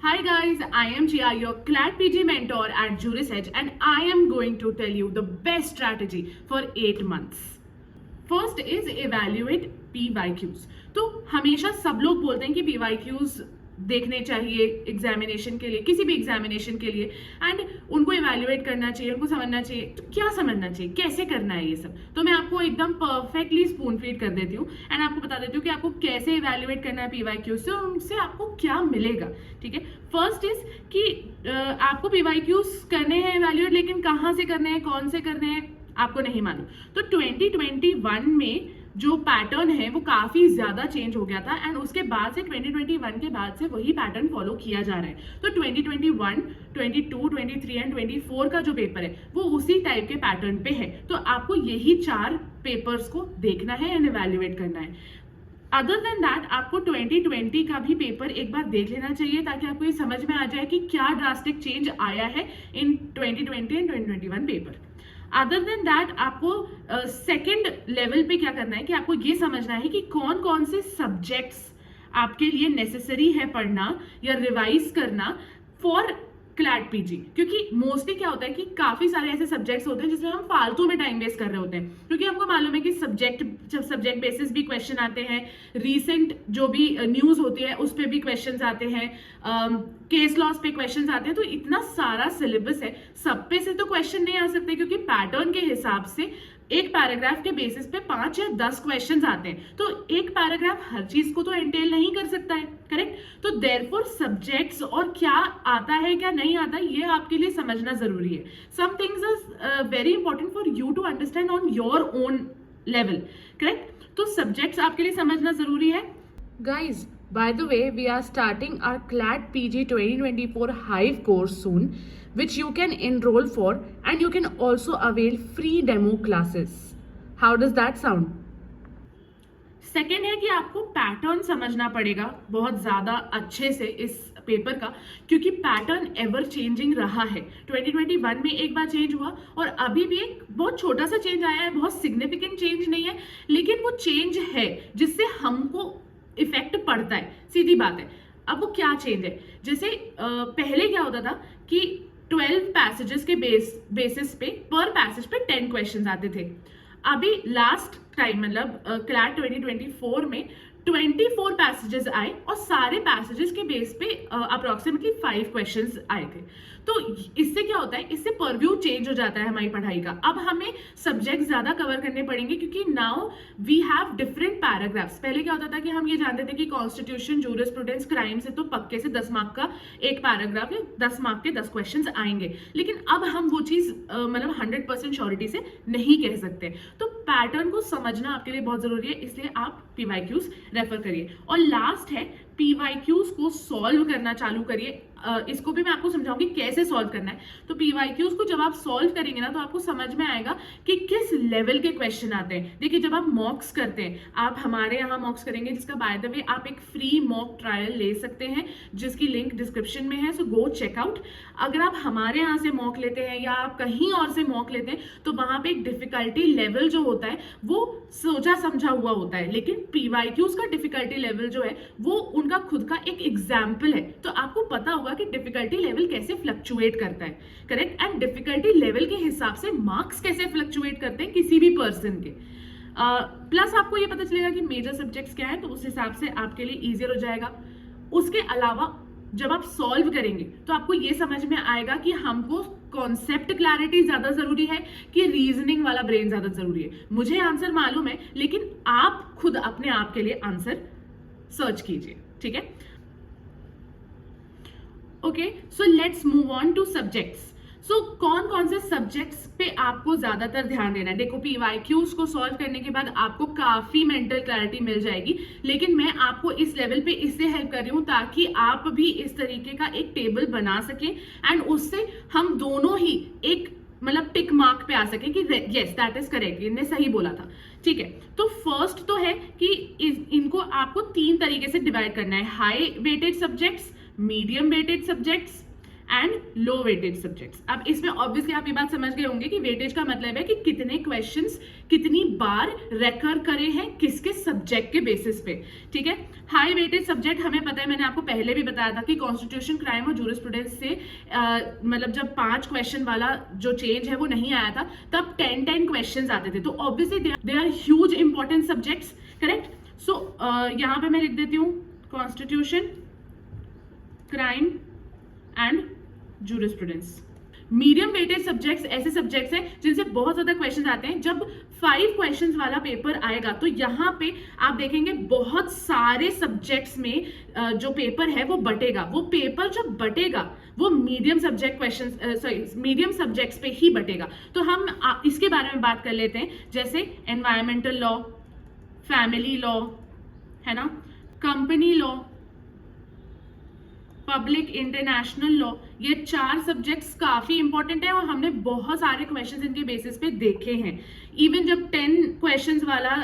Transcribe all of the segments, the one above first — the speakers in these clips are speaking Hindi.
Hi guys, I am Jia, your CLAT PG mentor at Juris Edge, and I am going to tell you the best strategy for 8 months. First is evaluate PYQs. तो हमेशा सब लोग बोलते हैं कि PYQs देखने चाहिए एग्जामिनेशन के लिए, किसी भी एग्जामिनेशन के लिए, एंड उनको इवेल्युएट करना चाहिए, उनको समझना चाहिए। तो क्या समझना चाहिए, कैसे करना है ये सब, तो मैं आपको एकदम परफेक्टली स्पून फीड कर देती हूँ एंड आपको बता देती हूँ कि आपको कैसे इवेल्युएट करना है PYQ से, उनसे आपको क्या मिलेगा। ठीक है, फर्स्ट इज कि आपको PYQs करने हैं इवेल्युएट, लेकिन कहाँ से करने हैं, कौन से करने हैं, आपको नहीं मालूम। तो 2021 में जो पैटर्न है वो काफी ज्यादा चेंज हो गया था एंड उसके बाद से 2021 के बाद से वही पैटर्न फॉलो किया जा रहा है। तो 2021, 22, 23 एंड 24 का जो पेपर है वो उसी टाइप के पैटर्न पे है। तो आपको यही 4 पेपर्स को देखना है एंड इवेल्युएट करना है। अदर देन दैट आपको 2020 का भी पेपर एक बार देख लेना चाहिए ताकि आपको ये समझ में आ जाए कि क्या ड्रास्टिक चेंज आया है इन 2020 and 2021 paper. Other than that आपको सेकेंड लेवल पे क्या करना है कि आपको ये समझना है कि कौन कौन से सब्जेक्ट्स आपके लिए नेसेसरी है पढ़ना या रिवाइज करना फॉर क्लैट पीजी। क्योंकि मोस्टली क्या होता है कि काफी सारे ऐसे सब्जेक्ट्स होते हैं जिसमें हम फालतू में टाइम वेस्ट कर रहे होते हैं, क्योंकि हमको मालूम है कि सब्जेक्ट बेसिस भी क्वेश्चन आते हैं, रीसेंट जो भी न्यूज होती है उस पर भी क्वेश्चंस आते हैं, केस लॉस पे क्वेश्चंस आते हैं। तो इतना सारा सिलेबस है, सब पे से तो क्वेश्चन नहीं आ सकते, क्योंकि पैटर्न के हिसाब से एक पैराग्राफ के बेसिस पे 5 या 10 क्वेश्चंस आते हैं। तो एक पैराग्राफ हर चीज को तो एंटेल नहीं कर सकता है, करेक्ट। तो देयरफॉर सब्जेक्ट्स और क्या आता है क्या नहीं आता ये आपके लिए समझना जरूरी है। Some things are very important for you to understand on your own level, correct. तो सब्जेक्ट्स आपके लिए समझना जरूरी है। Guys, by the way, we are starting our CLAT PG 2024 Hive course soon, which you can enroll for, and you can also avail free demo classes. How does that sound? Second है कि आपको पैटर्न समझना पड़ेगा बहुत ज्यादा अच्छे से इस पेपर का, क्योंकि पैटर्न एवर चेंजिंग रहा है। 2021 में एक बार चेंज हुआ और अभी भी एक बहुत छोटा सा चेंज आया है, बहुत सिग्निफिकेंट चेंज नहीं है, लेकिन वो चेंज है जिससे हमको इफेक्ट पड़ता है, सीधी बात है। अब वो क्या चेंज है, जैसे पहले क्या होता था कि 12 पैसेजेस के बेसिस पे पर पैसेज पे 10 क्वेश्चंस आते थे। अभी लास्ट टाइम मतलब क्लैट 2024 में 24 पैसेजेस आए और सारे पैसेजेस के बेस पे अप्रोक्सीमेटली 5 क्वेश्चंस आए थे। तो इससे क्या होता है, इससे परव्यू चेंज हो जाता है हमारी पढ़ाई का। अब हमें सब्जेक्ट ज्यादा कवर करने पड़ेंगे, क्योंकि now we have different paragraphs. पहले क्या होता था कि हम ये जानते थे कि कॉन्स्टिट्यूशन, जूरिस्प्रूडेंस, क्राइम से तो पक्के से 10 मार्क का एक पैराग्राफ है, 10 मार्क के 10 क्वेश्चन आएंगे, लेकिन अब हम वो चीज मतलब 100% श्योरिटी से नहीं कह सकते। तो पैटर्न को समझना आपके लिए बहुत जरूरी है, इसलिए आप PYQs रेफर करिए। और लास्ट है, PYQs को सॉल्व करना चालू करिए। इसको भी मैं आपको समझाऊंगी कैसे सॉल्व करना है। तो PYQs को जब आप सॉल्व करेंगे ना तो आपको समझ में आएगा कि किस लेवल के क्वेश्चन आते हैं। देखिए, जब आप मॉक्स करते हैं, आप हमारे यहाँ मॉक्स करेंगे, जिसका बाय द वे आप एक फ्री मॉक ट्रायल ले सकते हैं, जिसकी लिंक डिस्क्रिप्शन में है, सो गो चेक आउट। अगर आप हमारे यहाँ से मॉक लेते हैं या आप कहीं और से मॉक लेते हैं तो वहां पे एक डिफिकल्टी लेवल जो होता है वो सोचा समझा हुआ होता है, लेकिन PYQs का डिफिकल्टी लेवल जो है वो उनका खुद का एक एग्जाम्पल है। तो आपको पता होगा कि डिफिकल्टी लेवल कैसे फ्लक्चुएट करता है, करेक्ट, एंड डिफिकल्टी लेवल के हिसाब से मार्क्स कैसे फ्लक्चुएट करते हैं किसी भी पर्सन के। प्लस आपको ये पता चलेगा कि मेजर सब्जेक्ट्स क्या है, तो उस हिसाब से आपके लिए इजियर हो जाएगा। उसके अलावा जब आप सॉल्व करेंगे तो आपको ये समझ में आएगा कि हमको कॉन्सेप्ट क्लैरिटी ज्यादा जरूरी है कि रीजनिंग वाला ब्रेन ज्यादा जरूरी है। मुझे आंसर मालूम है, लेकिन आप खुद अपने आप के लिए आंसर सर्च कीजिए, ठीक है। Okay, so let's move on to subjects. So कौन कौन से सब्जेक्ट्स पे आपको ज्यादातर ध्यान देना है। देखो, PYQs को सॉल्व करने के बाद आपको काफी मेंटल क्लैरिटी मिल जाएगी, लेकिन मैं आपको इस लेवल पे इससे हेल्प कर रही हूँ ताकि आप भी इस तरीके का एक टेबल बना सकें एंड उससे हम दोनों ही एक मतलब टिक मार्क पे आ सके कि यस दैट इज करेक्ट, इनने सही बोला था, ठीक है। तो फर्स्ट तो है कि इनको आपको 3 तरीके से डिवाइड करना है, high weighted subjects, medium weighted subjects and low weightage subjects. अब इसमें ऑब्वियसली आप ये बात समझ गए होंगे कि वेटेज का मतलब है कि कितने क्वेश्चंस कितनी बार रेकर करे हैं किसके सब्जेक्ट के बेसिस पे, ठीक है। हाई वेटेज सब्जेक्ट हमें पता है, मैंने आपको पहले भी बताया था कि कॉन्स्टिट्यूशन, क्राइम और जूरिस्प्रूडेंस से मतलब जब 5 क्वेश्चन वाला जो चेंज है वो नहीं आया था, तब 10 क्वेश्चन आते थे। तो obviously they are huge important subjects, correct. So यहां पे मैं लिख देती हूँ constitution, crime and jurisprudence. Medium weightage subjects ऐसे सब्जेक्ट्स हैं जिनसे बहुत ज्यादा क्वेश्चंस आते हैं। जब 5 क्वेश्चंस वाला पेपर आएगा तो यहाँ पे आप देखेंगे बहुत सारे सब्जेक्ट्स में जो पेपर है वो बटेगा। वो पेपर जब बटेगा वो medium subject questions medium subjects पे ही बटेगा। तो हम इसके बारे में बात कर लेते हैं, जैसे एनवायरमेंटल लॉ, फैमिली लॉ, है ना, company law, public international law. ये 4 सब्जेक्ट्स काफी इंपॉर्टेंट है और हमने बहुत सारे क्वेश्चंस इनके बेसिस पे देखे हैं। इवन जब 10 क्वेश्चंस वाला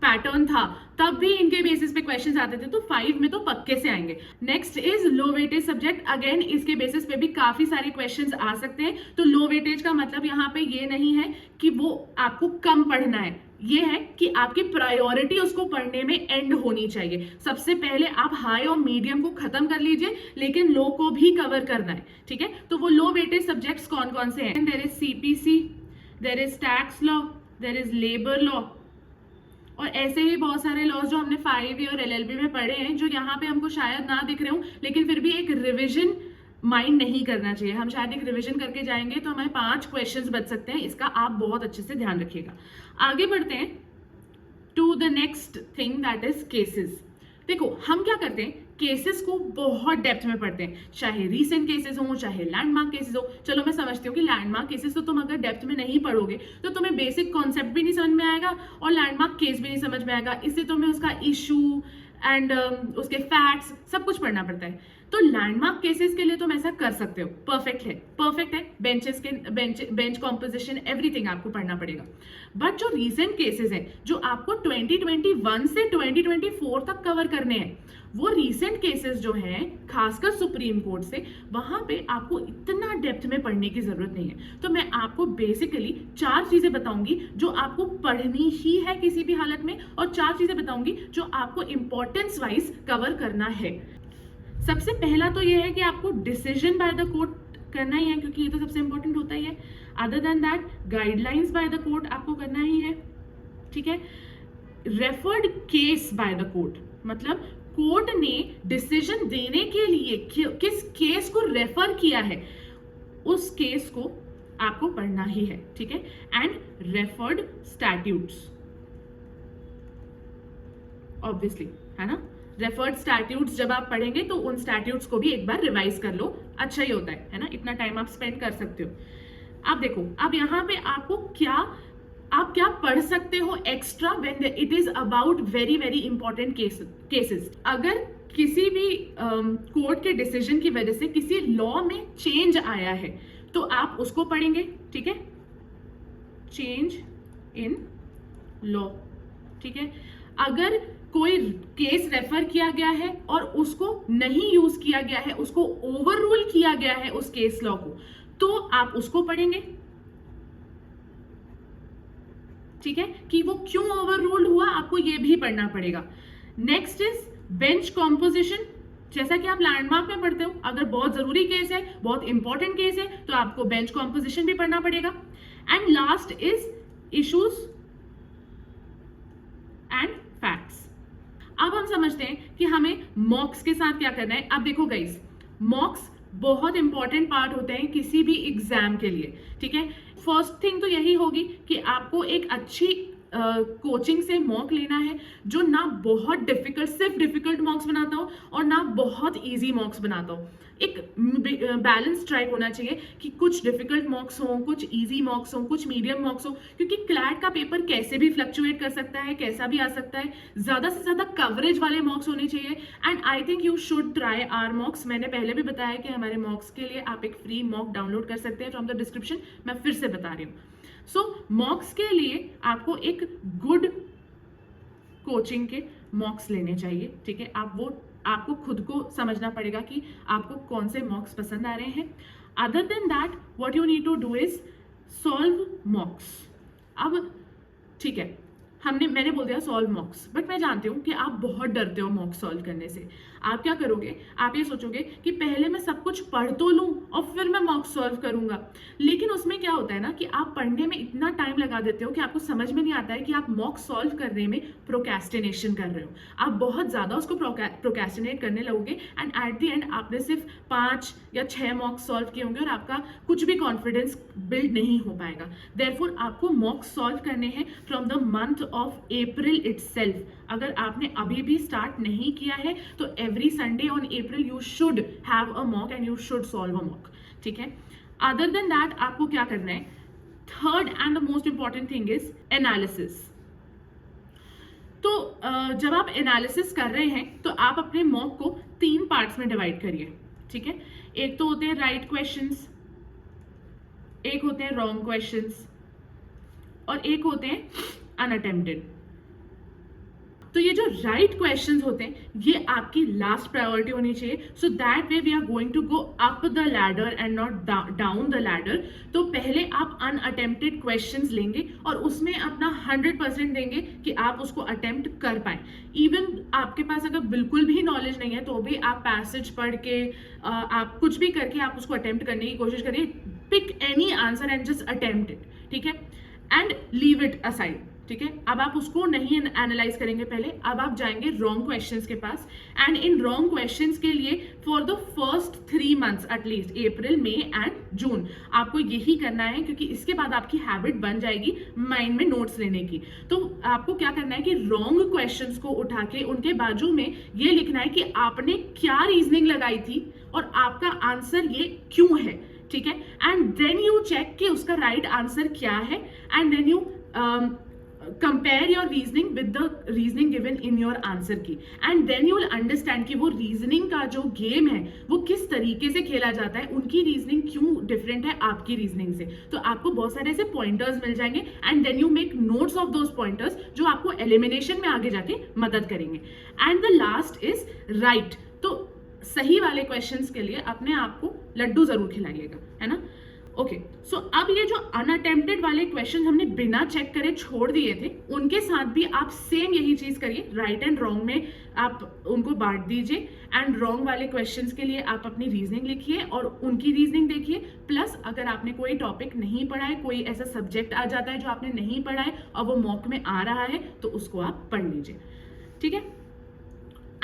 पैटर्न था तब भी इनके बेसिस पे क्वेश्चंस आते थे, तो 5 में तो पक्के से आएंगे। Next is low weightage subject. Again इसके बेसिस पे भी काफी सारे क्वेश्चंस आ सकते हैं। तो लो वेटेज का मतलब यहाँ पे ये नहीं है कि वो आपको कम पढ़ना है, ये है कि आपकी प्रायोरिटी उसको पढ़ने में एंड होनी चाहिए। सबसे पहले आप हाई और मीडियम को खत्म कर लीजिए, लेकिन लो को भी कवर करना है, ठीक है। तो वो लो वेटेज सब्जेक्ट्स कौन कौन से हैं? There is CPC, there is tax law, there is labour law, और ऐसे ही बहुत सारे लॉज जो हमने 5 ईयर एलएलबी में पढ़े हैं, जो यहाँ पे हमको शायद ना दिख रहे हो, लेकिन फिर भी एक रिविजन माइंड नहीं करना चाहिए। हम शायद एक रिवीजन करके जाएंगे तो हमें 5 क्वेश्चंस बच सकते हैं। इसका आप बहुत अच्छे से ध्यान रखिएगा। आगे बढ़ते हैं to the next thing, that is cases. देखो हम क्या करते हैं, केसेस को बहुत डेप्थ में पढ़ते हैं, चाहे रीसेंट केसेस हो चाहे लैंडमार्क केसेस हो। चलो मैं समझती हूँ कि लैंडमार्क केसेस तो तुम अगर डेप्थ में नहीं पढ़ोगे तो तुम्हें बेसिक कॉन्सेप्ट भी नहीं समझ में आएगा और लैंडमार्क केस भी नहीं समझ में आएगा। इससे तुम्हें उसका इशू एंड उसके फैक्ट्स सब कुछ पढ़ना पड़ता है। तो लैंडमार्क केसेस के लिए तुम ऐसा कर सकते हो, परफेक्ट है। बेंचेस के बेंच कॉम्पोजिशन एवरीथिंग आपको पढ़ना पड़ेगा। बट जो रीसेंट केसेस हैं जो आपको 2021 से 2024 तक कवर करने हैं, वो रीसेंट केसेस जो हैं खासकर सुप्रीम कोर्ट से, वहां पे आपको इतना डेप्थ में पढ़ने की जरूरत नहीं है। तो मैं आपको बेसिकली 4 चीजें बताऊंगी जो आपको पढ़नी ही है किसी भी हालत में, और 4 चीजें बताऊंगी जो आपको इंपॉर्टेंस वाइज कवर करना है। सबसे पहला तो ये है कि आपको डिसीजन बाय द कोर्ट करना ही है, क्योंकि ये तो सबसे इंपॉर्टेंट होता ही है। Other than that guidelines by the court आपको करना ही है, ठीक है। Referred case by the court, मतलब कोर्ट ने डिसीजन देने के लिए किस केस को रेफर किया है उस केस को आपको पढ़ना ही है, ठीक है। एंड रेफर्ड स्टैट्यूट्स, ऑब्वियसली, है ना। रेफर्ड स्टैट्यूट्स जब आप पढ़ेंगे तो उन स्टैट्यूट्स को भी एक बार रिवाइज कर लो, अच्छा ही होता है ना। इतना टाइम आप स्पेंड कर सकते हो। अब देखो, अब यहाँ पे आपको आप क्या पढ़ सकते हो extra when it is about very very important cases. अगर किसी भी कोर्ट के डिसीजन की वजह से किसी लॉ में चेंज आया है तो आप उसको पढ़ेंगे, ठीक है। चेंज इन लॉ, ठीक है। अगर कोई केस रेफर किया गया है और उसको नहीं यूज किया गया है, उसको ओवर रूल किया गया है उस केस लॉ को, तो आप उसको पढ़ेंगे, ठीक है, कि वो क्यों ओवर रूल हुआ, आपको ये भी पढ़ना पड़ेगा। Next is bench composition. जैसा कि आप लैंडमार्क में पढ़ते हो, अगर बहुत जरूरी केस है, बहुत इंपॉर्टेंट केस है, तो आपको बेंच कॉम्पोजिशन भी पढ़ना पड़ेगा। And last is issues and facts. अब हम समझते हैं कि हमें मॉक्स के साथ क्या करना है। अब देखो गाइस, मॉक्स बहुत इंपॉर्टेंट पार्ट होते हैं किसी भी एग्जाम के लिए, ठीक है। फर्स्ट थिंग तो यही होगी कि आपको एक अच्छी कोचिंग से मॉक लेना है जो ना बहुत डिफिकल्ट, सिर्फ डिफिकल्ट मॉक्स बनाता हो और ना बहुत इजी मॉक्स बनाता हो। एक बैलेंस ट्राइक होना चाहिए कि कुछ डिफिकल्ट मॉक्स हो, कुछ इजी मॉक्स हो, कुछ मीडियम मॉक्स हो, क्योंकि क्लैट का पेपर कैसे भी फ्लक्चुएट कर सकता है, कैसा भी आ सकता है। ज्यादा से ज्यादा कवरेज वाले मॉक्स होने चाहिए। And I think you should try our mocks. मैंने पहले भी बताया कि हमारे मॉक्स के लिए आप एक फ्री मॉक डाउनलोड कर सकते हैं फ्रॉम द डिस्क्रिप्शन। मैं फिर से बता रही हूँ। सो मॉक्स के लिए आपको एक गुड कोचिंग के मॉक्स लेने चाहिए, ठीक है। आप वो आपको खुद को समझना पड़ेगा कि आपको कौन से मॉक्स पसंद आ रहे हैं. Other than that what you need to do is solve mocks. अब ठीक है, मैंने बोल दिया सॉल्व मॉक्स, बट मैं जानती हूँ कि आप बहुत डरते हो मॉक्स सॉल्व करने से. आप क्या करोगे, आप ये सोचोगे कि पहले मैं सब कुछ पढ़ तो लूँ और फिर मैं मॉक्स सॉल्व करूँगा. लेकिन उसमें क्या होता है ना कि आप पढ़ने में इतना टाइम लगा देते हो कि आपको समझ में नहीं आता है कि आप मॉक्स सॉल्व करने में प्रोक्रेस्टिनेशन कर रहे हो. आप बहुत ज़्यादा उसको प्रोक्रेस्टिनेट करने लगोगे एंड एट द एंड आपने सिर्फ 5 या 6 मॉक्स सॉल्व किए होंगे और आपका कुछ भी कॉन्फिडेंस बिल्ड नहीं हो पाएगा. देयरफॉर आपको मॉक्स सॉल्व करने हैं from the month of April itself. अगर आपने अभी भी स्टार्ट नहीं किया है तो every Sunday on April you should have a mock and you should solve a mock. ठीक है. अदर देन दैट आपको क्या करना है, third and the most important thing is analysis. तो जब आप एनालिसिस कर रहे हैं तो आप अपने मॉक को 3 पार्ट्स में डिवाइड करिए. ठीक है. एक तो होते हैं राइट क्वेश्चंस, एक होते हैं रॉन्ग क्वेश्चंस और एक होते हैं अनअटेम्प्टेड. तो ये जो राइट क्वेश्चंस होते हैं ये आपकी लास्ट प्रायोरिटी होनी चाहिए, so that way we are going to go up the ladder and not down the ladder. तो पहले आप अनअटेम्प्टेड क्वेश्चंस लेंगे और उसमें अपना 100% देंगे कि आप उसको अटेम्प्ट कर पाए. इवन आपके पास अगर बिल्कुल भी नॉलेज नहीं है तो भी आप पैसेज पढ़ के आप कुछ भी करके आप उसको अटेम्प्ट करने की कोशिश करिए. Pick any answer and just attempt it. ठीक है. And leave it aside. ठीक है. अब आप उसको नहीं एनालाइज करेंगे पहले, अब आप जाएंगे रॉन्ग क्वेश्चंस के पास. एंड इन रॉन्ग क्वेश्चंस के लिए for the first 3 months at least April, May and June आपको यही करना है, क्योंकि इसके बाद आपकी हैबिट बन जाएगी माइंड में नोट्स लेने की. तो आपको क्या करना है कि रॉन्ग क्वेश्चंस को उठा के उनके बाजू में ये लिखना है कि आपने क्या रीजनिंग लगाई थी और आपका आंसर ये क्यों है. ठीक है. एंड देन यू चेक कि उसका राइट आंसर क्या है and then you compare your reasoning with the reasoning given in your answer key, and then you will understand कि वो reasoning का जो game है वो किस तरीके से खेला जाता है, उनकी reasoning क्यों different है आपकी reasoning से. तो आपको बहुत सारे ऐसे pointers मिल जाएंगे and then you make notes of those pointers जो आपको elimination में आगे जाके मदद करेंगे. And the last is right. तो सही वाले questions के लिए अपने आप को लड्डू जरूर खिलाइएगा, है ना. ओके. सो अब ये जो अनअटेम्प्टेड वाले क्वेश्चन हमने बिना चेक करे छोड़ दिए थे उनके साथ भी आप सेम यही चीज करिए. राइट एंड रॉन्ग में आप उनको बांट दीजिए एंड रॉन्ग वाले क्वेश्चंस के लिए आप अपनी रीजनिंग लिखिए और उनकी रीजनिंग देखिए. प्लस अगर आपने कोई टॉपिक नहीं पढ़ा है, कोई ऐसा सब्जेक्ट आ जाता है जो आपने नहीं पढ़ा है और वो मॉक में आ रहा है तो उसको आप पढ़ लीजिए. ठीक है.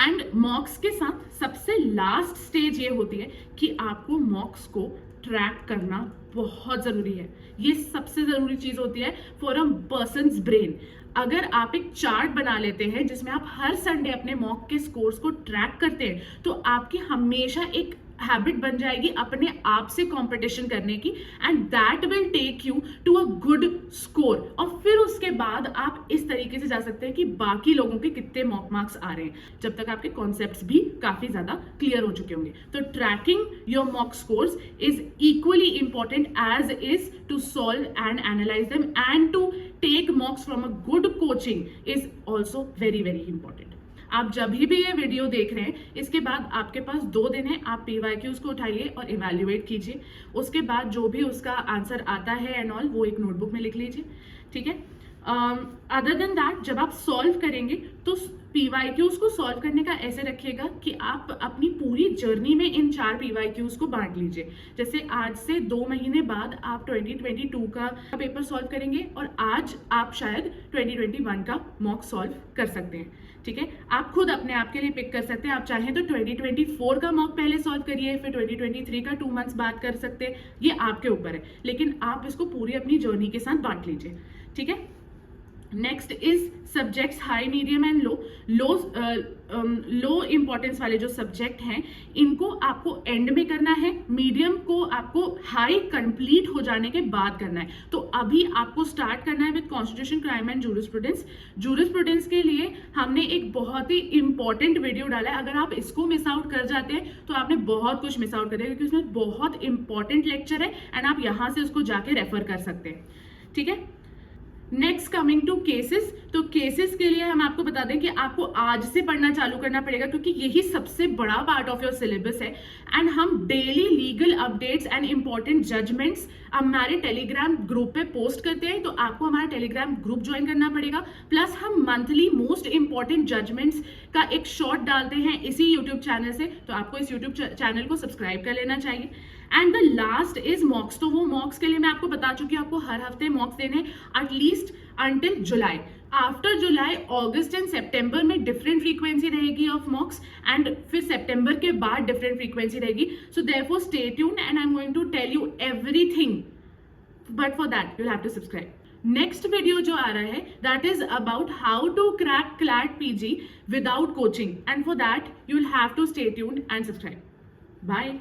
एंड मॉक्स के साथ सबसे लास्ट स्टेज ये होती है कि आपको मॉक्स को ट्रैक करना बहुत जरूरी है. ये सबसे जरूरी चीज होती है फॉर अ पर्सन्स ब्रेन. अगर आप एक चार्ट बना लेते हैं जिसमें आप हर संडे अपने मॉक के स्कोर्स को ट्रैक करते हैं तो आपकी हमेशा एक हैबिट बन जाएगी अपने आप से कंपटीशन करने की and that will take you to a good score. और फिर उसके बाद आप इस तरीके से जा सकते हैं कि बाकी लोगों के कितने मॉक मार्क्स आ रहे हैं जब तक आपके कॉन्सेप्ट्स भी काफी ज्यादा क्लियर हो चुके होंगे. तो tracking your mock scores is equally important as is to solve and analyse them and to take mocks from a good coaching is also very very important. आप जब भी ये वीडियो देख रहे हैं इसके बाद आपके पास 2 दिन है, आप PYQs को उठाइए और इवैल्यूएट कीजिए. उसके बाद जो भी उसका आंसर आता है एंड ऑल वो एक नोटबुक में लिख लीजिए. ठीक है. अदर देन दैट जब आप सॉल्व करेंगे तो PYQs को सॉल्व करने का ऐसे रखिएगा कि आप अपनी पूरी जर्नी में इन 4 PYQs को बांट लीजिए. जैसे आज से 2 महीने बाद आप 2022 का पेपर सॉल्व करेंगे और आज आप शायद 2021 का मॉक सॉल्व कर सकते हैं. ठीक है. आप खुद अपने आप के लिए पिक कर सकते हैं. आप चाहें तो 2024 का मॉक पहले सॉल्व करिए, फिर 2023 का 2 मंथ्स बाद कर सकते हैं. ये आपके ऊपर है, लेकिन आप इसको पूरी अपनी जर्नी के साथ बांट लीजिए. ठीक है. Next is subjects high, medium and low importance वाले जो सब्जेक्ट हैं इनको आपको एंड में करना है. मीडियम को आपको हाई कंप्लीट हो जाने के बाद करना है. तो अभी आपको स्टार्ट करना है with constitution, crime and jurisprudence. Jurisprudence के लिए हमने एक बहुत ही इंपॉर्टेंट वीडियो डाला है. अगर आप इसको मिस आउट कर जाते हैं तो आपने बहुत कुछ मिस आउट कर दिया, क्योंकि उसमें बहुत इंपॉर्टेंट लेक्चर है एंड आप यहाँ से उसको जाके रेफर कर सकते हैं. ठीक है. नेक्स्ट कमिंग टू केसेस, तो केसेस के लिए हम आपको बता दें कि आपको आज से पढ़ना चालू करना पड़ेगा क्योंकि यही सबसे बड़ा पार्ट ऑफ योर सिलेबस है। एंड हम daily legal updates and important judgments हमारे टेलीग्राम ग्रुप पे पोस्ट करते हैं, तो आपको हमारा टेलीग्राम ग्रुप ज्वाइन करना पड़ेगा। प्लस हम मंथली मोस्ट इंपॉर्टेंट जजमेंट्स का एक शॉर्ट डालते हैं इसी यूट्यूब चैनल से, तो आपको इस यूट्यूब चैनल को सब्सक्राइब कर लेना चाहिए। एंड द लास्ट इज मॉक्स, तो वो मॉक्स के लिए मैं आपको बता चुकी हूँ, आपको हर हफ्ते मॉक्स देने at least until July. After July अगस्त एंड सितंबर में डिफरेंट फ्रीक्वेंसी रहेगी ऑफ मॉक्स, एंड फिर सितंबर के बाद डिफरेंट फ्रीक्वेंसी रहेगी। So therefore stay tuned and I am going to tell you everything, but for that you have to subscribe. Next video जो आ रहा है that is about how to crack CLAT PG without coaching, and for that you will have to stay tuned and subscribe. Bye.